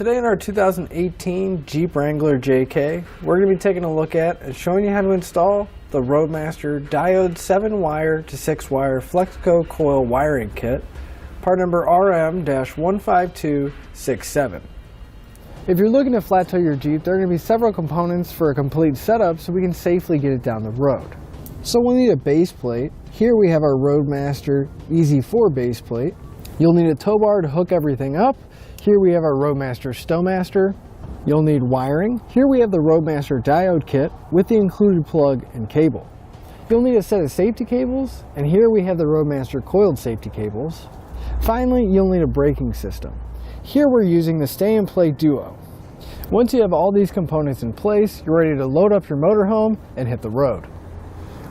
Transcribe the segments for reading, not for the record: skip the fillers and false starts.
Today in our 2018 Jeep Wrangler JK, we're going to be taking a look at and showing you how to install the RoadMaster Diode 7-wire to 6-wire Flexo-Coil Wiring Kit, part number RM-15267. If you're looking to flat tow your Jeep, there are going to be several components for a complete setup so we can safely get it down the road. So we'll need a base plate. Here we have our RoadMaster EZ4 base plate. You'll need a tow bar to hook everything up. Here we have our RoadMaster StowMaster. You'll need wiring. Here we have the RoadMaster Diode kit with the included plug and cable. You'll need a set of safety cables, and here we have the RoadMaster coiled safety cables. Finally, you'll need a braking system. Here we're using the Stay and Play Duo. Once you have all these components in place, you're ready to load up your motorhome and hit the road.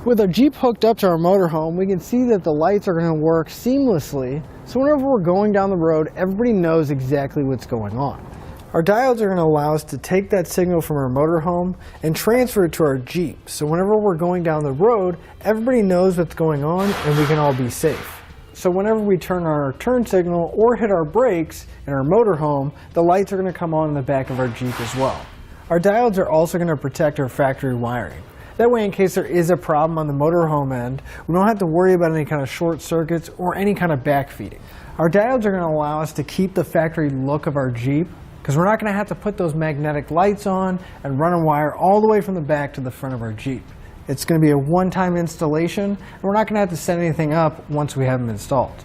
With our Jeep hooked up to our motorhome, we can see that the lights are going to work seamlessly, so whenever we're going down the road, everybody knows exactly what's going on. Our diodes are going to allow us to take that signal from our motorhome and transfer it to our Jeep, so whenever we're going down the road, everybody knows what's going on and we can all be safe. So whenever we turn on our turn signal or hit our brakes in our motorhome, the lights are going to come on in the back of our Jeep as well. Our diodes are also going to protect our factory wiring. That way, in case there is a problem on the motorhome end, we don't have to worry about any kind of short circuits or any kind of backfeeding. Our diodes are going to allow us to keep the factory look of our Jeep, because we're not going to have to put those magnetic lights on and run a wire all the way from the back to the front of our Jeep. It's going to be a one-time installation, and we're not going to have to set anything up once we have them installed.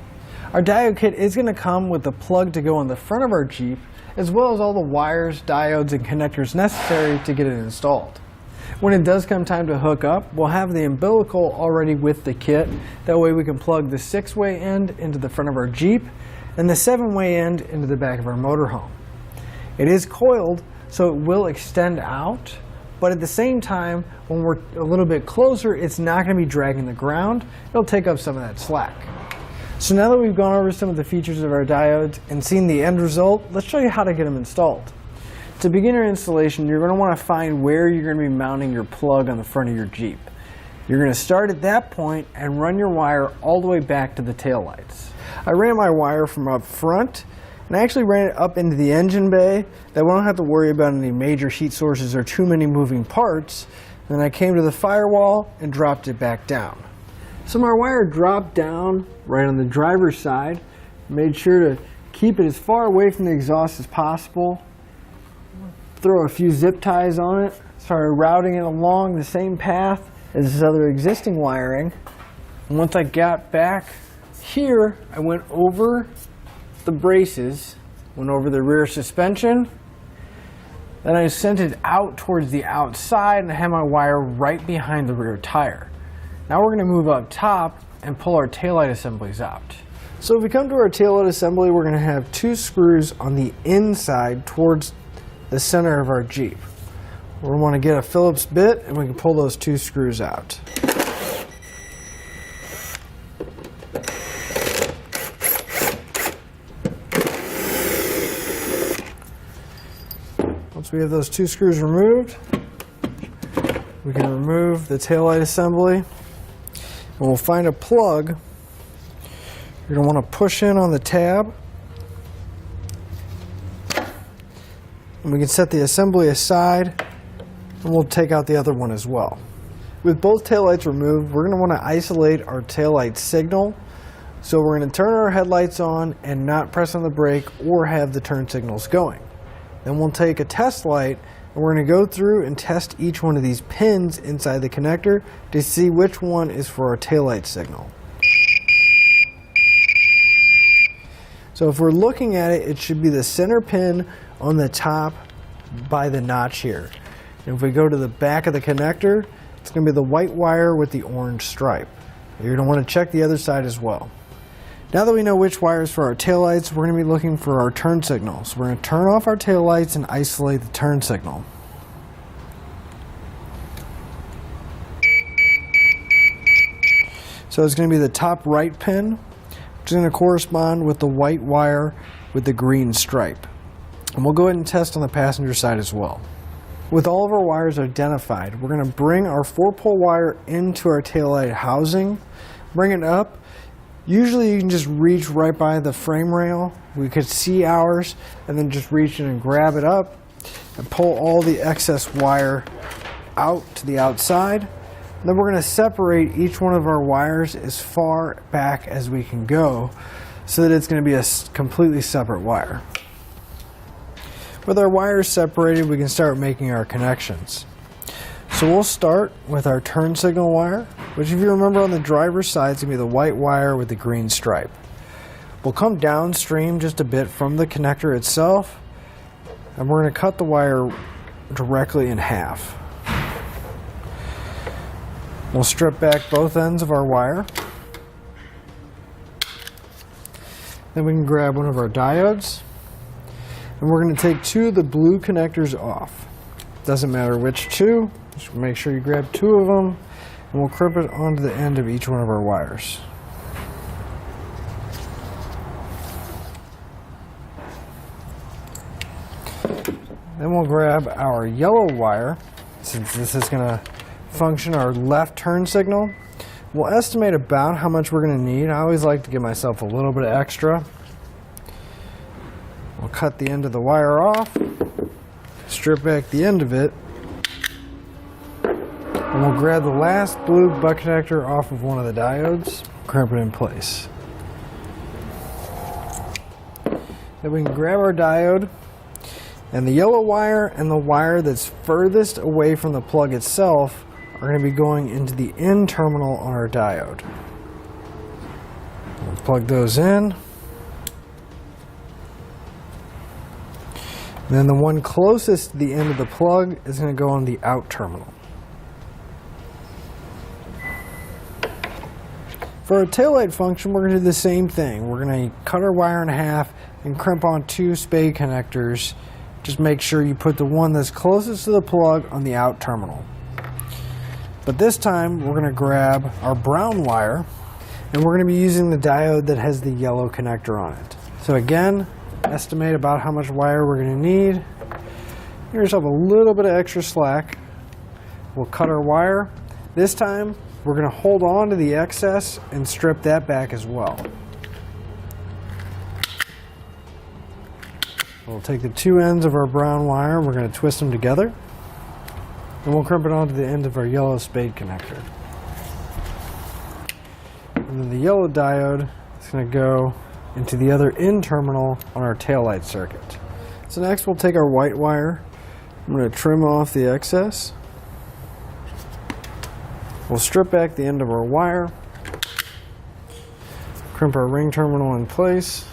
Our diode kit is going to come with the plug to go on the front of our Jeep, as well as all the wires, diodes, and connectors necessary to get it installed. When it does come time to hook up, we'll have the umbilical already with the kit. That way we can plug the 6-way end into the front of our Jeep and the 7-way end into the back of our motorhome. It is coiled, so it will extend out, but at the same time, when we're a little bit closer, it's not going to be dragging the ground. It'll take up some of that slack. So now that we've gone over some of the features of our diodes and seen the end result, let's show you how to get them installed. To begin your installation, you're going to want to find where you're going to be mounting your plug on the front of your Jeep. You're going to start at that point and run your wire all the way back to the taillights. I ran my wire from up front, and I actually ran it up into the engine bay. That way I don't have to worry about any major heat sources or too many moving parts. Then I came to the firewall and dropped it back down. So my wire dropped down right on the driver's side. Made sure to keep it as far away from the exhaust as possible. Throw a few zip ties on it, started routing it along the same path as this other existing wiring. And once I got back here, I went over the braces, went over the rear suspension, then I sent it out towards the outside and I had my wire right behind the rear tire. Now we're going to move up top and pull our taillight assemblies out. So if we come to our taillight assembly, we're going to have 2 screws on the inside towards the center of our Jeep. We want to get a Phillips bit and we can pull those 2 screws out. Once we have those 2 screws removed, we can remove the taillight assembly and we'll find a plug. You're going to want to push in on the tab. And we can set the assembly aside and we'll take out the other one as well. With both taillights removed, we're going to want to isolate our taillight signal. So we're going to turn our headlights on and not press on the brake or have the turn signals going. Then we'll take a test light and we're going to go through and test each one of these pins inside the connector to see which one is for our taillight signal. So if we're looking at it, it should be the center pin on the top by the notch here. And if we go to the back of the connector, it's going to be the white wire with the orange stripe. You're going to want to check the other side as well. Now that we know which wires for our taillights, we're going to be looking for our turn signal. So we're going to turn off our taillights and isolate the turn signal. So it's going to be the top right pin, which is going to correspond with the white wire with the green stripe. And we'll go ahead and test on the passenger side as well. With all of our wires identified, we're going to bring our 4-pole wire into our taillight housing, bring it up, Usually you can just reach right by the frame rail. We could see ours and then just reach in and grab it up and pull all the excess wire out to the outside. And then we're going to separate each one of our wires as far back as we can go so that it's going to be a completely separate wire. With our wires separated, we can start making our connections. So we'll start with our turn signal wire, which if you remember on the driver's side is going to be the white wire with the green stripe. We'll come downstream just a bit from the connector itself, and we're going to cut the wire directly in half. We'll strip back both ends of our wire. Then we can grab one of our diodes, and we're going to take two of the blue connectors off. Doesn't matter which two, just make sure you grab two of them, and we'll clip it onto the end of each one of our wires. Then we'll grab our yellow wire, since this is going to function our left turn signal. We'll estimate about how much we're going to need. I always like to give myself a little bit of extra. We'll cut the end of the wire off, strip back the end of it, and we'll grab the last blue butt connector off of one of the diodes, crimp it in place. Then we can grab our diode, and the yellow wire and the wire that's furthest away from the plug itself are going to be going into the in terminal on our diode. We'll plug those in. And then the one closest to the end of the plug is going to go on the out terminal. For our taillight function, we're going to do the same thing. We're going to cut our wire in half and crimp on two spade connectors. Just make sure you put the one that's closest to the plug on the out terminal. But this time we're going to grab our brown wire, and we're going to be using the diode that has the yellow connector on it. So again, estimate about how much wire we're going to need. Give yourself a little bit of extra slack. We'll cut our wire. This time we're going to hold on to the excess and strip that back as well. We'll take the two ends of our brown wire, we're going to twist them together, and we'll crimp it onto the end of our yellow spade connector. And then the yellow diode is going to go into the other in terminal on our taillight circuit. So next we'll take our white wire, I'm going to trim off the excess. We'll strip back the end of our wire, crimp our ring terminal in place,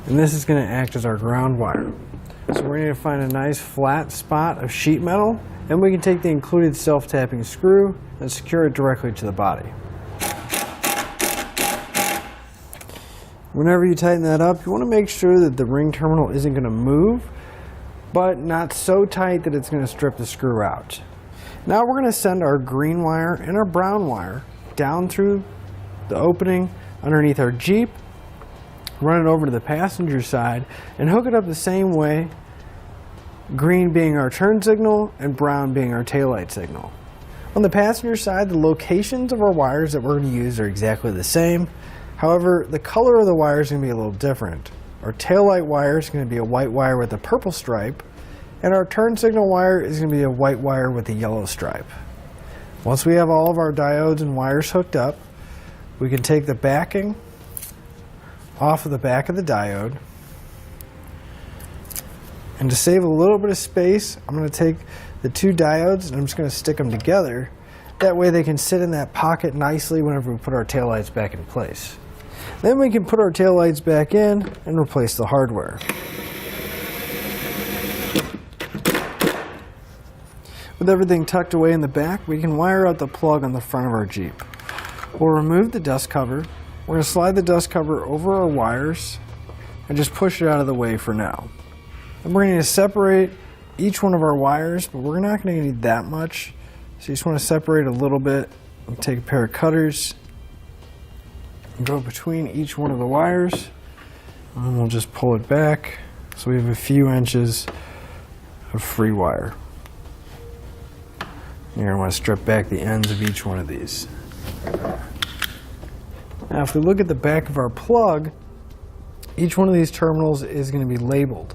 and this is going to act as our ground wire. So we're going to find a nice flat spot of sheet metal, and we can take the included self-tapping screw and secure it directly to the body. Whenever you tighten that up, you want to make sure that the ring terminal isn't going to move, but not so tight that it's going to strip the screw out. Now we're going to send our green wire and our brown wire down through the opening underneath our Jeep, run it over to the passenger side, and hook it up the same way, green being our turn signal and brown being our taillight signal. On the passenger side, the locations of our wires that we're going to use are exactly the same. However, the color of the wire is going to be a little different. Our taillight wire is going to be a white wire with a purple stripe, and our turn signal wire is going to be a white wire with a yellow stripe. Once we have all of our diodes and wires hooked up, we can take the backing off of the back of the diode, and to save a little bit of space, I'm going to take the two diodes and I'm just going to stick them together. That way they can sit in that pocket nicely whenever we put our taillights back in place. Then we can put our taillights back in and replace the hardware. With everything tucked away in the back, we can wire out the plug on the front of our Jeep. We'll remove the dust cover. We're going to slide the dust cover over our wires and just push it out of the way for now. And we're going to separate each one of our wires, but we're not going to need that much. So you just want to separate a little bit. We'll take a pair of cutters and go between each one of the wires, and we'll just pull it back so we have a few inches of free wire. You're going to want to strip back the ends of each one of these. Now if we look at the back of our plug, each one of these terminals is going to be labeled.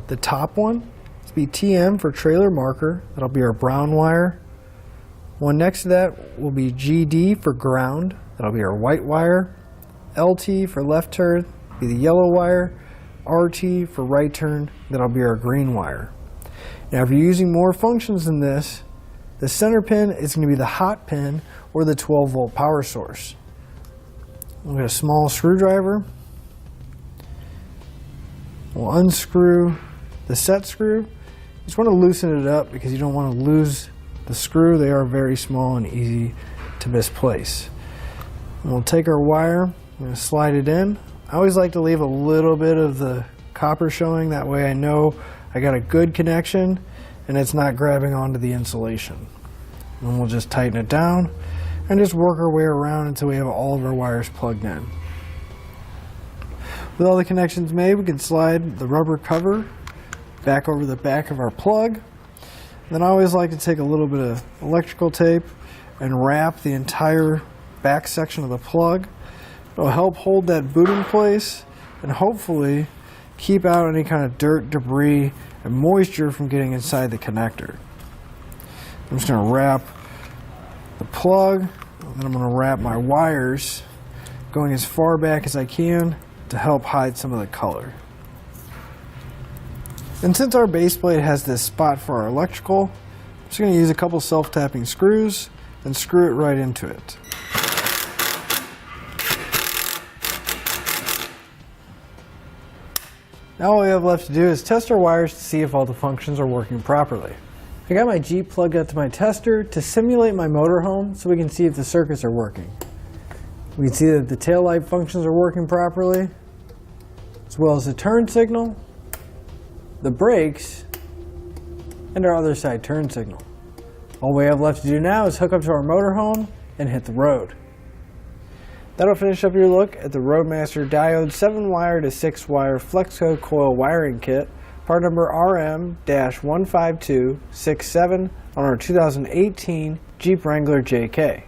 The top one is be TM for trailer marker, that'll be our brown wire. One next to that will be GD for ground, that'll be our white wire. LT for left turn, be the yellow wire. RT for right turn, that'll be our green wire. Now if you're using more functions than this, the center pin is going to be the hot pin or the 12-volt power source. We'll get a small screwdriver. We'll unscrew the set screw. You just want to loosen it up because you don't want to lose the screw. They are very small and easy to misplace. And we'll take our wire, I'm going to slide it in. I always like to leave a little bit of the copper showing, that way I know I got a good connection and it's not grabbing onto the insulation. And we'll just tighten it down and just work our way around until we have all of our wires plugged in. With all the connections made, we can slide the rubber cover back over the back of our plug. Then I always like to take a little bit of electrical tape and wrap the entire back section of the plug. It'll help hold that boot in place and hopefully keep out any kind of dirt, debris, and moisture from getting inside the connector. I'm just going to wrap the plug, and then I'm going to wrap my wires going as far back as I can to help hide some of the color. And since our base plate has this spot for our electrical, I'm just going to use a couple self-tapping screws and screw it right into it. Now all we have left to do is test our wires to see if all the functions are working properly. I got my Jeep plugged up to my tester to simulate my motorhome so we can see if the circuits are working. We can see that the taillight functions are working properly, as well as the turn signal, the brakes, and our other side turn signal. All we have left to do now is hook up to our motorhome and hit the road. That'll finish up your look at the RoadMaster Diode 7-wire to 6-wire Flexo-Coil Wiring Kit, part number RM-15267 on our 2018 Jeep Wrangler JK.